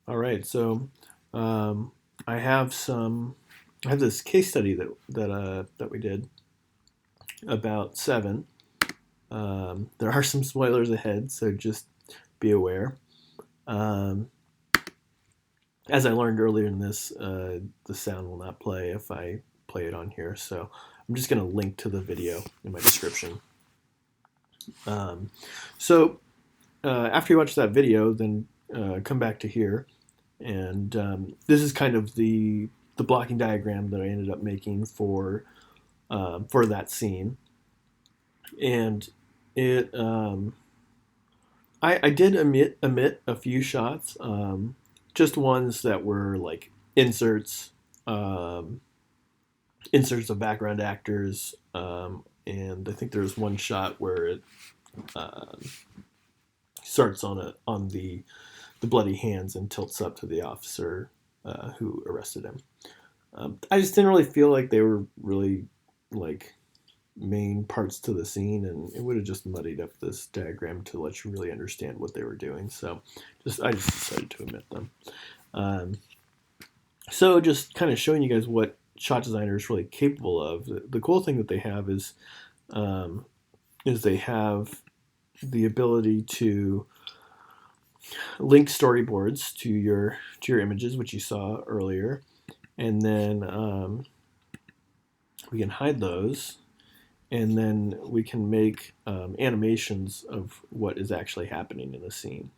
All right, so I have this case study that we did about Seven. There are some spoilers ahead, so just be aware. Um, as I learned earlier in this, the sound will not play if I play it on here, so I'm just going to link to the video in my description. Um, so after you watch that video, then come back to here, and this is kind of the blocking diagram that I ended up making for that scene, and it I did omit a few shots, just ones that were like inserts, um, inserts of background actors, and I think there's one shot where it um starts on the bloody hands and tilts up to the officer who arrested him. I just didn't really feel like they were really like main parts to the scene, and it would have just muddied up this diagram to let you really understand what they were doing. So, I just decided to omit them. Um, so, just kind of showing you guys what shot designer is really capable of. The cool thing that they have um, is they have the ability to link storyboards to your images, which you saw earlier, and then we can hide those, and then we can make animations of what is actually happening in the scene.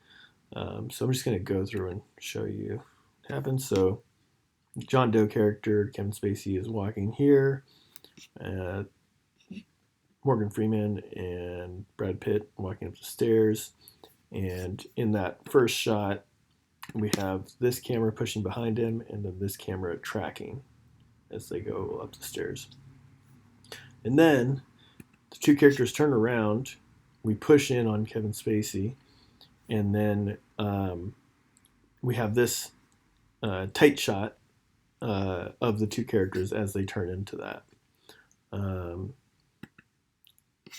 So I'm just going to go through and show you what happens. So John Doe character Kevin Spacey is walking here. Uh, Morgan Freeman and Brad Pitt walking up the stairs. And in that first shot, we have this camera pushing behind him, and then this camera tracking as they go up the stairs. And then the two characters turn around. We push in on Kevin Spacey, and then we have this tight shot of the two characters as they turn into that. Um,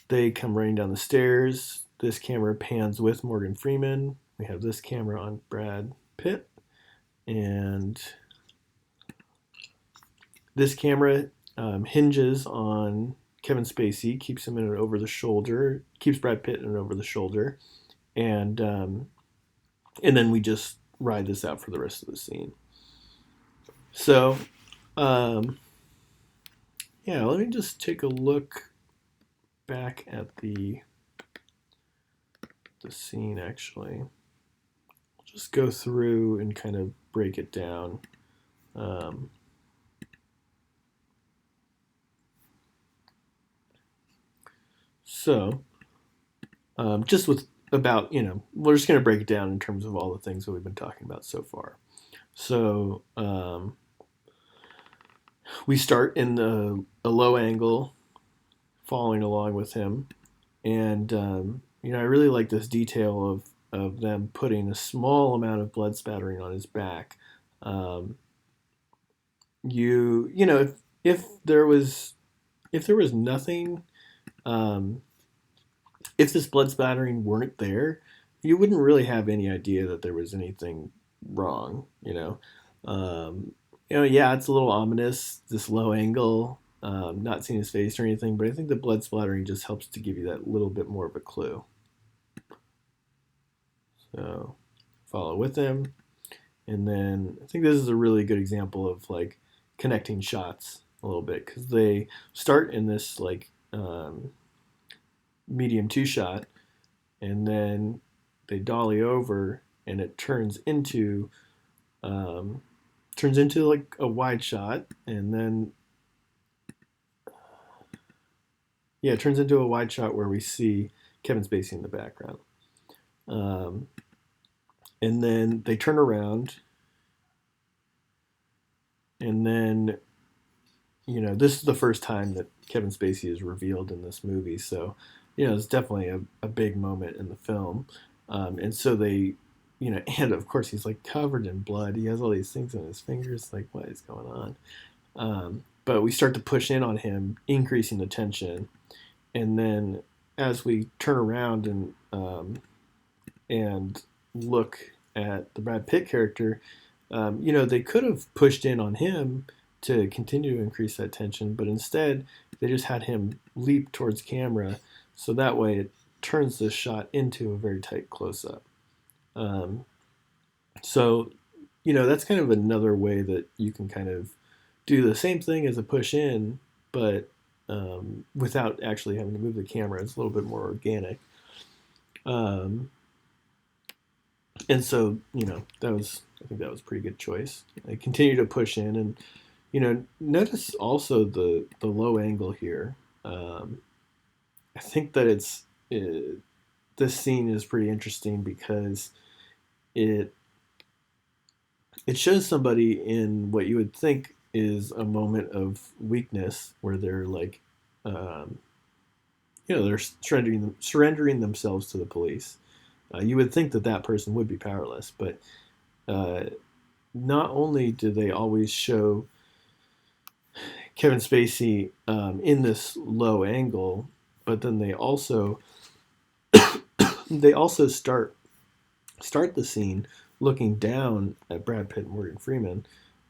they come running down the stairs. This camera pans with Morgan Freeman. We have this camera on Brad Pitt, and this camera hinges on Kevin Spacey, keeps him in an over the shoulder, keeps Brad Pitt in an over the shoulder, and and then we just ride this out for the rest of the scene. So, um, yeah, let me just take a look back at the scene. Actually, I'll just go through and kind of break it down. Um, so, just with about we're just going to break it down in terms of all the things that we've been talking about so far. So we start in a low angle, following along with him, and I really like this detail of them putting a small amount of blood spattering on his back. Um, if there was nothing, um, if this blood spattering weren't there, you wouldn't really have any idea that there was anything wrong. Yeah, it's a little ominous, this low angle, not seeing his face or anything, but I think the blood splattering just helps to give you that little bit more of a clue. So follow with him, and then I think this is a really good example of like connecting shots a little bit because they start in this like medium two shot, and then they dolly over, and it um, turns into like a wide shot, and then yeah, it turns into a wide shot where we see Kevin Spacey in the background. Um, and then they turn around, and then this is the first time that Kevin Spacey is revealed in this movie, so it's definitely a big moment in the film. And so they, and of course he's like covered in blood. He has all these things on his fingers. Like, what is going on? But we start to push in on him, increasing the tension, and then as we turn around and look at the Brad Pitt character, they could have pushed in on him to continue to increase that tension, but instead they just had him leap towards camera, so that way it turns this shot into a very tight close-up. So, that's kind of another way that you can kind of do the same thing as a push in, but without actually having to move the camera. It's a little bit more organic. And so, I think that was a pretty good choice. I continue to push in, and, notice also the low angle here. I think that this scene is pretty interesting because it shows somebody in what you would think is a moment of weakness where they're like, they're surrendering themselves to the police. You would think that person would be powerless, but not only do they always show Kevin Spacey in this low angle, but then they also start the scene looking down at Brad Pitt and Morgan Freeman,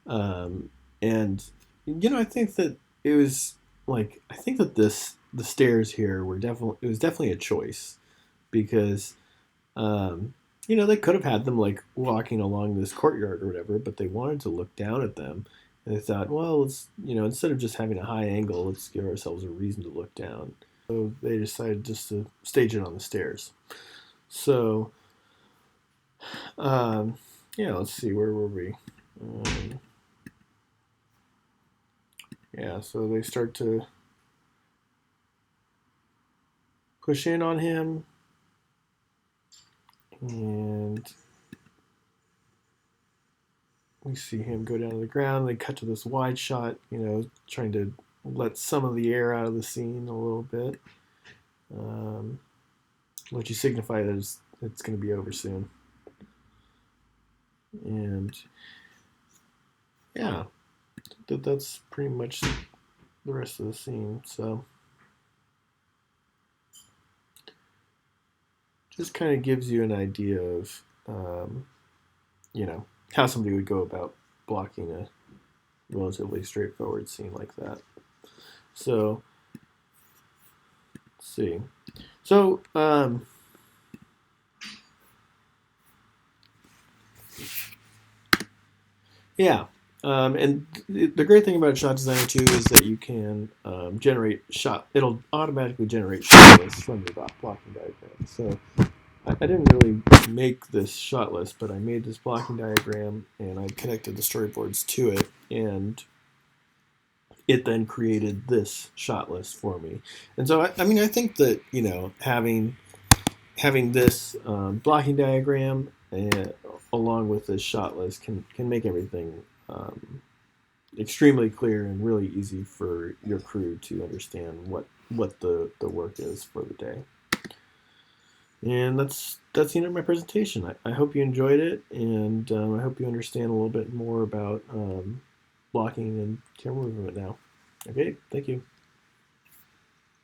and I think that it was like, I think that the stairs here were definitely a choice, because they could have had them like walking along this courtyard or whatever, but they wanted to look down at them, and they thought, well, let's instead of just having a high angle, let's give ourselves a reason to look down. So they decided just to stage it on the stairs. So, let's see, where were we? So they start to push in on him, and we see him go down to the ground. They cut to this wide shot, trying to let some of the air out of the scene a little bit, which you signify that it's going to be over soon. And that's pretty much the rest of the scene. So just kind of gives you an idea of how somebody would go about blocking a relatively straightforward scene like that. So let's see. So and the great thing about Shot Designer 2 is that you can generate it'll automatically generate shot lists from your blocking diagram. So I didn't really make this shot list, but I made this blocking diagram, and I connected the storyboards to it, and it then created this shot list for me. And so, I think that, having this blocking diagram along with this shot list can make everything extremely clear and really easy for your crew to understand what the work is for the day. And that's the end of my presentation. I hope you enjoyed it, and I hope you understand a little bit more about blocking and camera movement now. Okay, thank you.